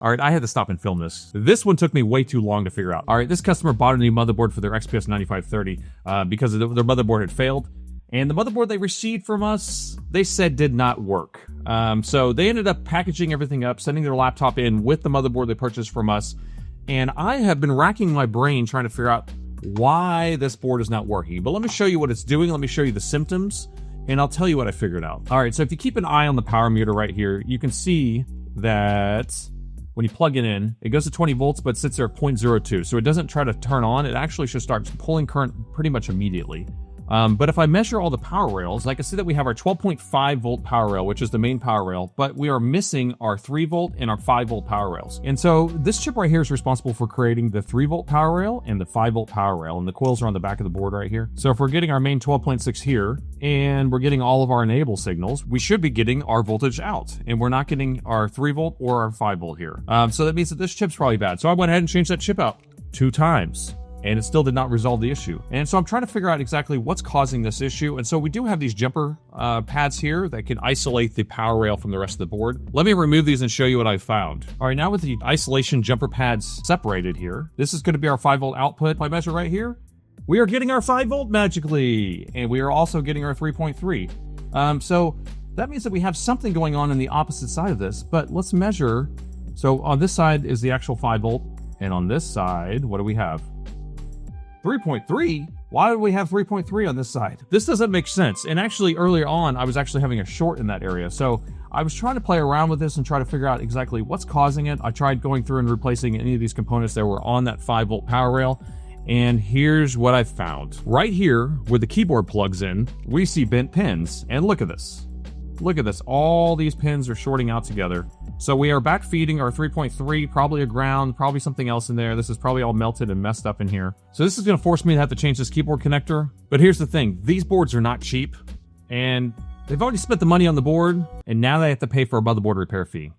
All right, I had to stop and film this. This one took me way too long to figure out. All right, this customer bought a new motherboard for their XPS 9530 because their motherboard had failed. And the motherboard they received from us, they said did not work. So they ended up packaging everything up, sending their laptop in with the motherboard they purchased from us. And I have been racking my brain trying to figure out why this board is not working. But let me show you what it's doing. Let me show you the symptoms, and I'll tell you what I figured out. All right, so if you keep an eye on the power meter right here, you can see that when you plug it in, it goes to 20 volts, but sits there at 0.02. So it doesn't try to turn on. It actually should start pulling current pretty much immediately. But if I measure all the power rails, I can see that we have our 12.5 volt power rail, which is the main power rail, but we are missing our 3 volt and our 5 volt power rails. And so this chip right here is responsible for creating the 3 volt power rail and the 5 volt power rail, and the coils are on the back of the board right here. So if we're getting our main 12.6 here, and we're getting all of our enable signals, we should be getting our voltage out, and we're not getting our 3 volt or our 5 volt here. So that means that this chip's probably bad. So I went ahead and changed that chip out 2 times. And it still did not resolve the issue. And so I'm trying to figure out exactly what's causing this issue. And so we do have these jumper pads here that can isolate the power rail from the rest of the board. Let me remove these and show you what I found. All right, now with the isolation jumper pads separated here, this is going to be our 5 volt output. If I measure right here, we are getting our 5 volt magically. And we are also getting our 3.3. So that means that we have something going on the opposite side of this. But let's measure. So on this side is the actual 5 volt. And on this side, what do we have? 3.3? Why do we have 3.3 on this side? This doesn't make sense. And actually earlier on, I was actually having a short in that area. So I was trying to play around with this and try to figure out exactly what's causing it. I tried going through and replacing any of these components that were on that 5 volt power rail. And here's what I found. Right here, where the keyboard plugs in, we see bent pins. And look at this. Look at this. All these pins are shorting out together. So we are back feeding our 3.3, probably a ground, probably something else in there. This is probably all melted and messed up in here. So this is going to force me to have to change this keyboard connector. But here's the thing. These boards are not cheap. And they've already spent the money on the board. And now they have to pay for a motherboard repair fee.